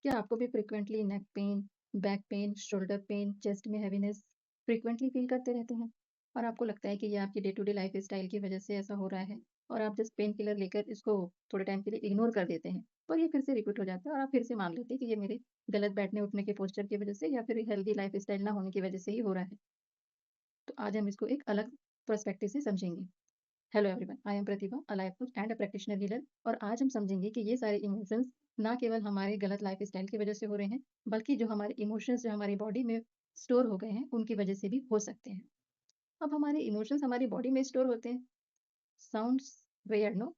क्या आपको भी frequently neck pain, back pain, shoulder pain, chest में हेवीनेस फ्रीक्वेंटली फील करते रहते हैं? और आपको लगता है कि ये आपकी डे टू डे लाइफ़स्टाइल की वज़ह से ऐसा हो रहा है और आप जस्ट पेन किलर लेकर इसको थोड़े टाइम के लिए इग्नोर कर देते हैं, पर ये फिर से रिपीट हो जाता है और आप फिर से मान लेते हैं कि ये मेरे गलत बैठने-उठने के पोस्चर की वज़ह से या फिर हेल्दी लाइफ़स्टाइल ना होने की वज़ह से ही हो रहा है। तो आज हम इसको एक अलग पर्सपेक्टिव से समझेंगे। Hello everyone, I am Pratibha, a life coach and a practitioner healer और आज हम समझेंगे कि ये सारे इमोशंस ना केवल हमारे गलत लाइफस्टाइल की वजह से हो रहे हैं, बल्कि जो हमारे इमोशंस जो हमारी बॉडी में स्टोर हो गए हैं, उनकी वजह से भी हो सकते हैं। अब हमारे इमोशंस हमारी बॉडी में स्टोर होते हैं, साउंड्स वियर्ड नो?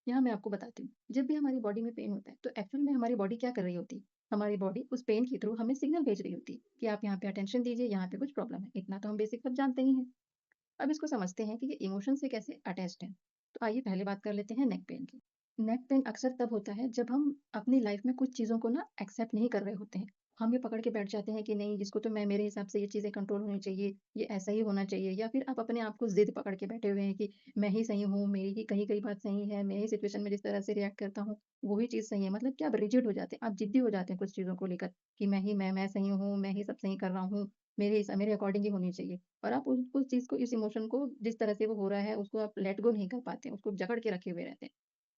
यहाँ मैं आपको बताती हूँ। जब भी हमारी बॉडी में पेन होता है, तो एक्चुअल में हमारी बॉडी क्या कर रही होती है? हमारी बॉडी उस पेन के थ्रू हमें सिग्नल भेज रही होती है कि आप यहाँ पे अटेंशन दीजिए, यहाँ पे कुछ प्रॉब्लम है। इतना तो हम बेसिक सब जानते ही हैं। अब इसको समझते हैं कि ये इमोशन से कैसे अटैच्ड है। तो आइए पहले बात कर लेते हैं नेक पेन की। नेक पेन अक्सर तब होता है जब हम अपनी लाइफ में कुछ चीज़ों को ना एक्सेप्ट नहीं कर रहे होते हैं। हम ये पकड़ के बैठ जाते हैं कि नहीं इसको तो मैं मेरे हिसाब से ये चीज़ें कंट्रोल होनी चाहिए, ये ऐसा ही होना चाहिए या फिर आप अपने आप को ज़िद पकड़ के बैठे हुए हैं कि मैं ही सही हूँ, मेरी ही कहीं-कहीं बात सही है, मैं ही सिचुएशन में जिस तरह से रिएक्ट करता हूँ, वो ही चीज़ सही है। मतलब कि आप रिजिड हो जाते हैं, आप ज़िद्दी हो जाते हैं कुछ चीज़ों को लेकर कि मैं सही हूँ, मैं ही सब सही कर रहा हूँ, मेरे अकॉर्डिंग ही होनी चाहिए। और आप उस चीज़ को इस इमोशन को जिस तरह से वो हो रहा है उसको आप लेट गो नहीं कर पाते हैं, उसको जकड़ के रखे हुए रहते हैं।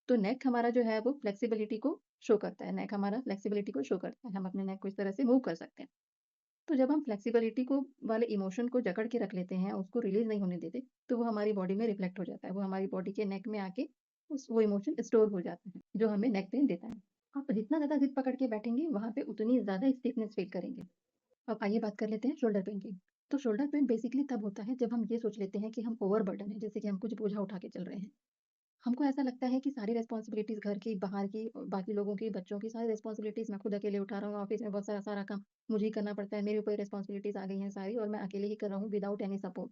तो नेक हमारा जो है वो फ्लेक्सिबिलिटी को शो करता है, नेक हमारा फ्लेक्सिबिलिटी को शो करता है, हम अपने नेक को इस तरह से मूव कर सकते हैं। तो जब हम फ्लेक्सिबिलिटी को वाले इमोशन को जकड़ के रख लेते हैं, उसको रिलीज़ नहीं होने देते, तो वो हमारी बॉडी में रिफ्लेक्ट हो जाता है, वो हमारी बॉडी के नेक में आके वो इमोशन स्टोर हो जाता है, जो हमें नेक पेन देता है। आप जितना ज़्यादा ज़िद पकड़ के बैठेंगे, वहाँ पे उतनी ज़्यादा स्टिफनेस फ़ील करेंगे। अब आइए बात कर लेते हैं शोल्डर पेन की। तो शोल्डर पेन बेसिकली तब होता है जब हम ये सोच लेते हैं कि हम ओवरबर्डन है, जैसे कि हम कुछ बोझा उठा के चल रहे हैं। हमको ऐसा लगता है कि सारी रिस्पॉन्सिबिलिटीज़ घर की, बाहर की, बाकी लोगों की, बच्चों की सारी रिस्पॉन्सिबिलिटीज़ मैं खुद अकेले उठा रहा हूँ, ऑफ़िस में बहुत सारा सारा काम मुझे ही करना पड़ता है, मेरे ऊपर रिस्पॉन्सिबिलिटीज़ आ गई हैं सारी और मैं अकेले ही कर रहा हूँ विदाउट एनी सपोर्ट।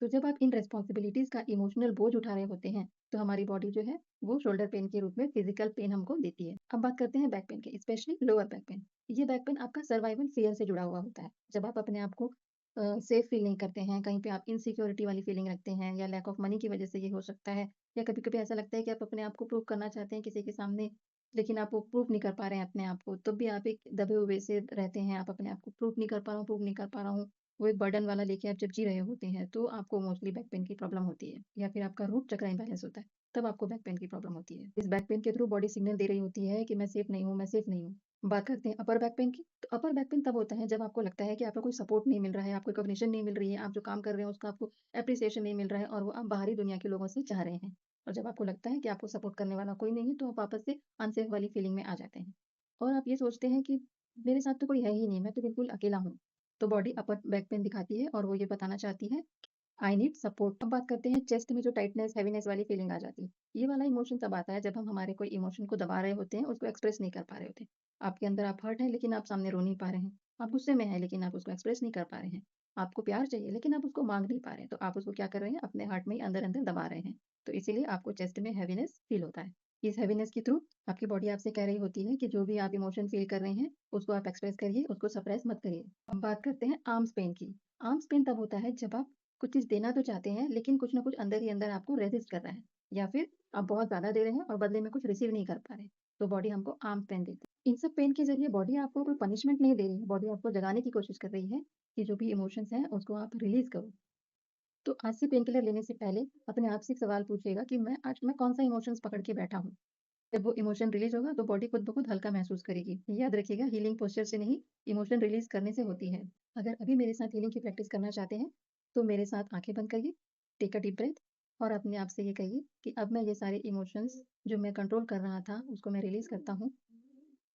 तो जब आप इन रिस्पॉन्सिबिलिटीज़ का इमोशनल बोझ उठा रहे होते हैं, तो हमारी बॉडी जो है, वो शोल्डर पेन के रूप में फिज़िकल पेन हमको देती है। अब बात करते हैं बैक पेन की, स्पेशली लोअर बैक पेन। ये बैक पेन आपका सर्वाइवल फ़ियर से जुड़ा हुआ होता है। जब आप अपने आप को सेफ फ़ील नहीं करते हैं, कहीं पे आप इनसिक्योरिटी वाली फ़ीलिंग रखते हैं या लैक ऑफ मनी की वज़ह से ये हो सकता है या कभी-कभी ऐसा लगता है कि आप अपने आप को प्रूव करना चाहते हैं किसी के सामने, लेकिन आप वो प्रूव नहीं कर पा रहे हैं अपने आप को, तब भी आप एक दबे हुए से रहते हैं, आप अपने आप को प्रूव नहीं कर पा रहा हूँ, प्रूव नहीं कर पा रहा हूँ। वो एक बर्डन वाला लेके आप जब जी रहे होते हैं, तो आपको मोस्टली बैक पेन की प्रॉब्लम होती है या फिर आपका रूट चक्र इम्बैलेंस होता है, तब आपको बैक पेन की प्रॉब्लम होती है। इस बैक पेन के थ्रू बॉडी सिग्नल दे रही होती है कि मैं सेफ नहीं हूँ, मैं सेफ नहीं हूँ। बात करते हैं अपर बैक पेन की, तो अपर बैक पेन तब होता है जब आपको लगता है कि आपका कोई सपोर्ट नहीं मिल रहा है, आपको रिकॉग्निशन नहीं मिल रही है, आप जो काम कर रहे हैं उसका आपको एप्रिसिएशन नहीं मिल रहा है और वो आप बाहरी दुनिया के लोगों से चाह रहे हैं। और जब आपको लगता है कि आपको सपोर्ट करने वाला कोई नहीं है, तो आप वापस से अनसेफ वाली फीलिंग में आ जाते हैं। और आप ये सोचते हैं कि मेरे साथ तो कोई है ही नहीं, मैं तो बिल्कुल अकेला हूँ। तो बॉडी अपर बैक पेन दिखाती है और वो ये बताना चाहती है आई नीड सपोर्ट। अब बात करते हैं चेस्ट में जो टाइटनेस, हेवीनेस वाली फीलिंग आ जाती है। ये वाला इमोशन तब आता है जब हम हमारे कोई इमोशन को दबा रहे होते हैं, उसको एक्सप्रेस नहीं कर पा रहे होते। आपके अंदर आप हर्ट हैं लेकिन आप सामने रो नहीं पा रहे हैं। आप गुस्से में हैं लेकिन आप उसको एक्सप्रेस नहीं कर पा रहे हैं। आपको प्यार चाहिए लेकिन आप उसको माँग नहीं पा रहे हैं। तो आप उसको क्या कर रहे हैं? अपने हार्ट में ही अंदर-अंदर दबा रहे हैं। तो इसीलिए आपको चेस्ट में हेवीनेस फील होता है। इस हेवीनेस के थ्रू आपकी बॉडी आपसे कह रही होती है कि जो भी आप इमोशन फील कर रहे हैं, उसको आप एक्सप्रेस करिए, उसको सप्रेस मत करिए। अब बात करते हैं आर्म्स पेन की। आर्म्स पेन तब होता है जब आप कुछ चीज़ देना तो चाहते हैं, लेकिन कुछ न कुछ अंदर ही अंदर आपको रेज़िस्ट कर रहा है या फिर आप बहुत ज़्यादा दे रहे हैं और बदले में कुछ रिसीव नहीं कर पा रहे। तो बॉडी हमको आर्म्स पेन देती है। इन सब पेन के ज़रिए बॉडी आपको कोई पनिशमेंट नहीं दे रही है, बॉडी आपको जगाने की कोशिश कर रही है कि जो भी इमोशंस हैं, उसको आप रिलीज़ करो। तो आज से पेन किलर लेने से पहले अपने आप से एक सवाल पूछिएगा कि मैं कौन-सा इमोशंस पकड़ के बैठा हूँ? जब वो इमोशन रिलीज़ होगा, तो बॉडी खुद ब खुद हल्का महसूस करेगी। याद रखिएगा हीलिंग पोस्चर से नहीं, इमोशन रिलीज़ करने से होती है। अगर अभी मेरे साथ हीलिंग की प्रैक्टिस करना चाहते हैं, तो मेरे साथ आँखें बंद करिए, टेक अ डीप ब्रेथ और अपने आप से ये कहिए कि अब मैं ये सारे इमोशंस जो मैं कंट्रोल कर रहा था, उसको मैं रिलीज़ करता हूँ।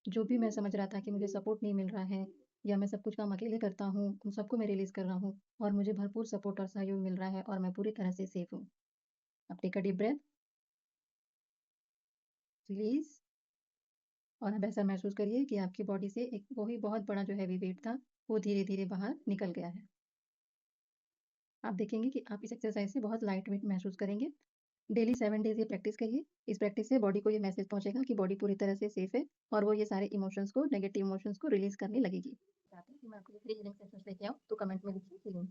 जो भी मैं समझ रहा था कि मुझे सपोर्ट नहीं मिल रहा है या मैं सब कुछ काम अकेले करता हूँ, उन सबको मैं रिलीज़ कर रहा हूँ और मुझे भरपूर सपोर्ट और सहयोग मिल रहा है और मैं पूरी तरह से सेफ हूँ। अब take a deep breath, release और अब ऐसा महसूस करिए कि आपकी बॉडी से एक वो ही बहुत बड़ा जो हेवी वेट था, वो धीरे-धीरे बाहर निकल गया है। आप देखेंगे कि आप इस एक्सरसाइज़ से बहुत लाइट वेट महसूस करेंगे। डेली 7 डेज़ ये प्रैक्टिस करिए। इस प्रैक्टिस से बॉडी को ये मैसेज पहुँचेगा कि बॉडी पूरी तरह से सेफ है और वो ये सारे इमोशंस को, नेगेटिव इमोशंस को रिलीज़ करने लगेगी। चाहते हैं कि मैं आपके लिए फ्री हीलिंग सेशंस लेके आऊँ, तो कमेंट में लिखिए हीलिंग।